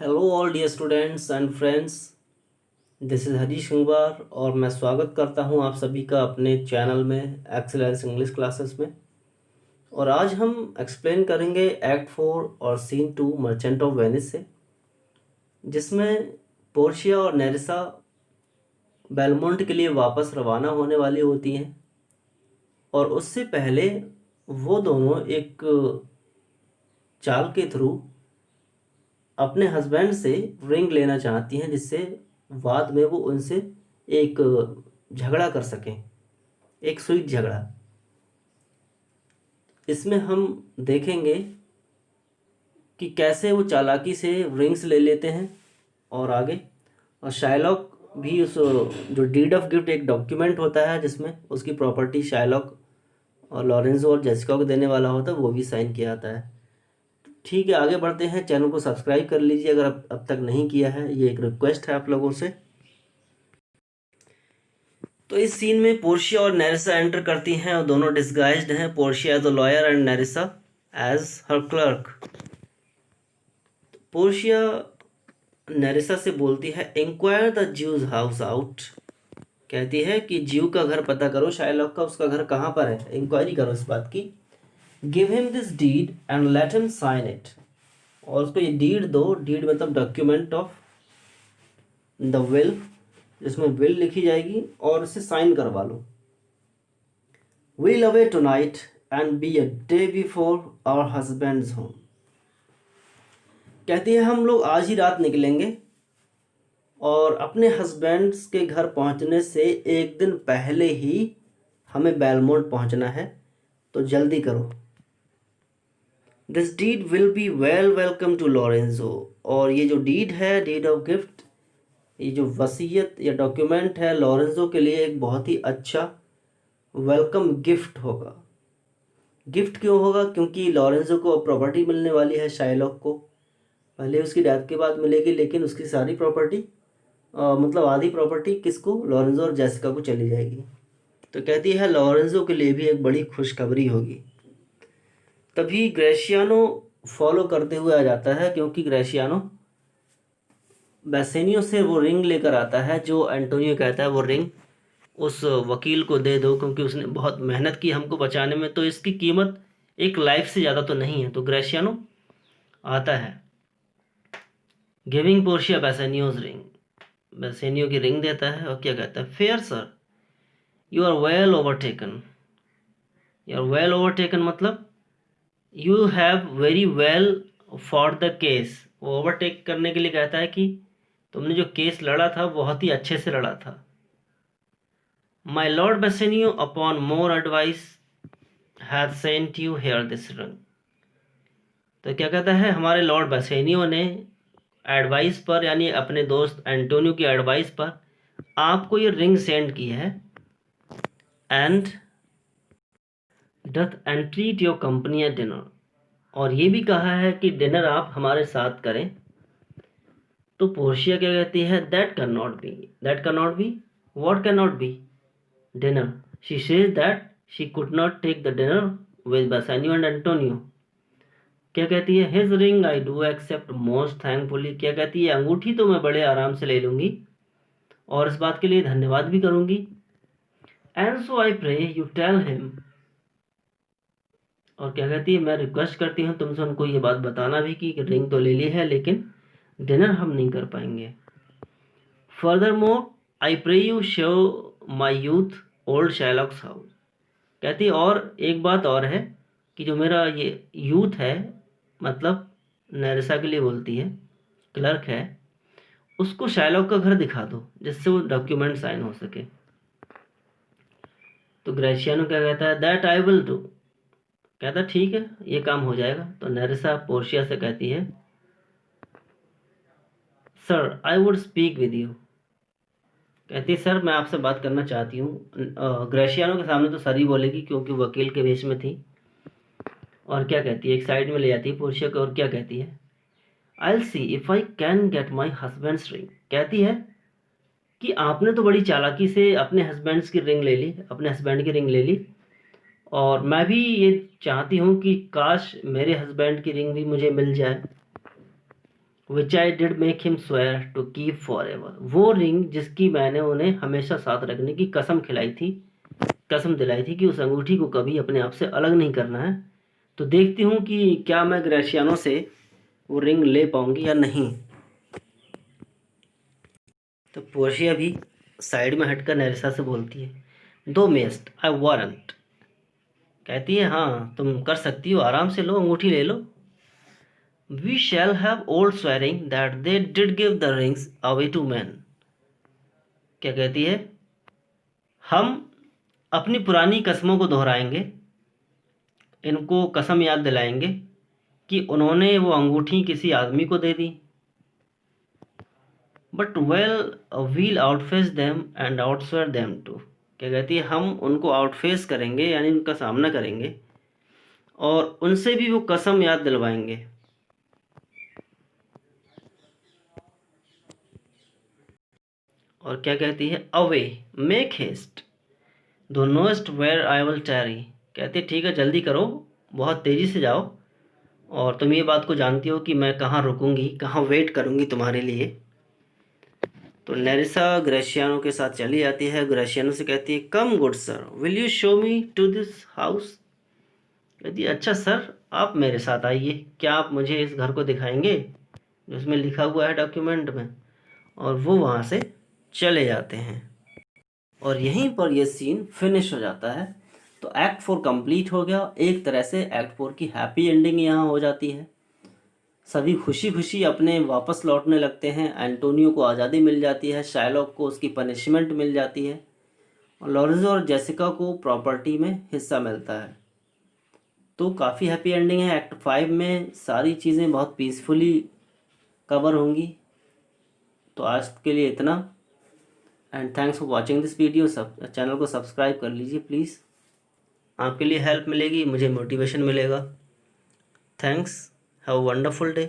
Hello all dear students and friends, this is Harish Gangwar और मैं स्वागत करता हूं आप सभी का अपने चैनल में एक्सीलेंस इंग्लिश क्लासेस में। और आज हम एक्सप्लेन करेंगे एक्ट 4 और सीन 2 मर्चेंट ऑफ वेनिस से, जिसमें पोर्शिया और नेरिसा बेलमोंट के लिए वापस रवाना होने वाली होती हैं। और उससे पहले वो दोनों एक चाल के थ्रू अपने हस्बैंड से रिंग लेना चाहती हैं, जिससे बाद में वो उनसे एक झगड़ा कर सकें, एक स्वीट झगड़ा। इसमें हम देखेंगे कि कैसे वो चालाकी से रिंग्स ले लेते हैं और आगे। और शायलॉक भी उस जो डीड ऑफ गिफ्ट एक डॉक्यूमेंट होता है जिसमें उसकी प्रॉपर्टी शायलॉक और लॉरेंजो और जेसिका को देने वाला होता है, वो भी साइन किया जाता है। ठीक है, आगे बढ़ते हैं। चैनल को सब्सक्राइब कर लीजिए अगर अब तक नहीं किया है, ये एक रिक्वेस्ट है आप लोगों से। तो इस सीन में पोर्शिया और नेरिसा एंटर करती हैं और दोनों डिस्गाइज्ड हैं, Portia as a lawyer and Nerissa as her clerk. Portia Nerissa से बोलती है, inquire the Jew's house out. कहती है कि ज्यू का घर पता करो, शायलॉक का, उसका घर कहाँ पर है, इंक्वायरी करो इस बात की। Give him this deed and let him sign it. और उसको ये डीड दो, डीड मतलब डॉक्यूमेंट ऑफ द विल, जिसमें विल लिखी जाएगी, और इसे साइन करवा लो। We'll away tonight and be a day before our husband's home। कहती है हम लोग आज ही रात निकलेंगे और अपने हस्बैंड्स के घर पहुंचने से एक दिन पहले ही हमें बेलमोंट पहुंचना है, तो जल्दी करो। This deed will be welcome to Lorenzo. और ये जो डीड है, डीड ऑफ गिफ्ट, ये जो वसीयत या डॉक्यूमेंट है, लॉरेंजो के लिए एक बहुत ही अच्छा वेलकम गिफ्ट होगा। गिफ्ट क्यों होगा? क्योंकि लॉरेंजो को प्रॉपर्टी मिलने वाली है, शाइलॉक को पहले उसकी डेथ के बाद मिलेगी, लेकिन उसकी सारी प्रॉपर्टी मतलब आधी प्रॉपर्टी किसको? लॉरेंजो और जेसिका को चली जाएगी। तो कहती है लॉरेंजो के लिए भी एक बड़ी खुशखबरी होगी। तभी ग्रेशियानो फॉलो करते हुए आ जाता है, क्योंकि ग्रेशियानो बेसेनियो से वो रिंग लेकर आता है जो एंटोनियो कहता है वो रिंग उस वकील को दे दो, क्योंकि उसने बहुत मेहनत की हमको बचाने में, तो इसकी कीमत एक लाइफ से ज़्यादा तो नहीं है। तो ग्रेशियानो आता है, giving Portia Bassanio's ring. Bassanio की रिंग देता है और क्या कहता है, fair sir, you are well overtaken. You are well overtaken मतलब you have very well for the case. वो ओवरटेक करने के लिए कहता है कि तुमने जो केस लड़ा था बहुत ही अच्छे से लड़ा था। My lord Bassanio upon more advice hath sent you here this ring. तो क्या कहता है, हमारे लॉर्ड बेसेनियो ने एडवाइस पर, यानी अपने दोस्त एंटोनियो की एडवाइस पर आपको ये रिंग सेंड की है। And doth entreat your company at dinner. और ये भी कहा है कि डिनर आप हमारे साथ करें। तो पोर्शिया क्या कहती है, that can not be. That can not be, what can not be? Dinner. She says that she could not take the dinner with Bassanio and Antonio. क्या कहती है, his ring I do accept most thankfully. क्या कहती है, अंगूठी तो मैं बड़े आराम से ले लूंगी और इस बात के लिए धन्यवाद भी करूंगी। And so I pray you tell him. और क्या कहती है, मैं रिक्वेस्ट करती हूँ तुमसे उनको ये बात बताना भी कि रिंग तो ले ली है लेकिन डिनर हम नहीं कर पाएंगे। Furthermore I pray you show my youth old Shylock's house. कहती है और एक बात और है कि जो मेरा ये यूथ है, मतलब नेरिसा के लिए बोलती है, क्लर्क है, उसको शाइलॉक का घर दिखा दो जिससे वो डॉक्यूमेंट साइन हो सके। तो ग्रेशियानो क्या कहता है, दैट आई विल डू। कहता ठीक है, ये काम हो जाएगा। तो नेरिसा पोर्शिया से कहती है, sir I would speak with you. कहती है सर मैं आपसे बात करना चाहती हूँ। ग्रेशियानो के सामने तो सर ही बोलेगी क्योंकि वकील के वेश में थी। और क्या कहती है, एक साइड में ले जाती है पोर्शिया को और क्या कहती है, I will see if I can get my husband's ring. कहती है कि आपने तो बड़ी चालाकी से अपने हस्बैंड्स की रिंग ले ली, अपने हस्बैंड की रिंग ले ली, और मैं भी ये चाहती हूँ कि काश मेरे हस्बैंड की रिंग भी मुझे मिल जाए। Which I did make him swear to keep for ever, वो रिंग जिसकी मैंने उन्हें हमेशा साथ रखने की कसम खिलाई थी, कसम दिलाई थी कि उस अंगूठी को कभी अपने आप से अलग नहीं करना है। तो देखती हूँ कि क्या मैं ग्रेशियानो से वो रिंग ले पाऊंगी या नहीं। तो पोर्शिया भी साइड में हटकर नेरिसा से बोलती है, दो मेस्ट आई वारंट, कहती है हाँ तुम कर सकती हो, आराम से लो, अंगूठी ले लो। We shall have old swearing that they did give the rings away to man, क्या कहती है, हम अपनी पुरानी कसमों को दोहराएंगे, इनको कसम याद दिलाएंगे कि उन्होंने वो अंगूठी किसी आदमी को दे दी। But well we'll outface them and outswear them too, क्या कहती है, हम उनको आउटफेस करेंगे यानी उनका सामना करेंगे और उनसे भी वो कसम याद दिलवाएंगे। और क्या कहती है, अवे मेक हेस्ट दो नोस्ट वेयर आई विल टैरी, कहती है ठीक है जल्दी करो, बहुत तेज़ी से जाओ, और तुम ये बात को जानती हो कि मैं कहाँ रुकूंगी, कहाँ वेट करूंगी तुम्हारे लिए। तो नेरिसा ग्रेशियानो के साथ चली जाती है। ग्रेशियानो से कहती है, come good sir will you show me to this house, कहती है अच्छा सर आप मेरे साथ आइए, क्या आप मुझे इस घर को दिखाएंगे जिसमें लिखा हुआ है डॉक्यूमेंट में। और वो वहाँ से चले जाते हैं और यहीं पर ये सीन फिनिश हो जाता है। तो एक्ट 4 कंप्लीट हो गया। एक तरह से एक्ट 4 की हैप्पी एंडिंग यहाँ हो जाती है। सभी खुशी खुशी अपने वापस लौटने लगते हैं। एंटोनियो को आज़ादी मिल जाती है, शाइलॉक को उसकी पनिशमेंट मिल जाती है और लॉरेंजो और जेसिका को प्रॉपर्टी में हिस्सा मिलता है। तो काफ़ी हैप्पी एंडिंग है। एक्ट 5 में सारी चीज़ें बहुत पीसफुली कवर होंगी। तो आज के लिए इतना, and thanks for watching this video. सब चैनल को सब्सक्राइब कर लीजिए प्लीज़, आपके लिए हेल्प मिलेगी, मुझे मोटिवेशन मिलेगा। Thanks, have a wonderful day.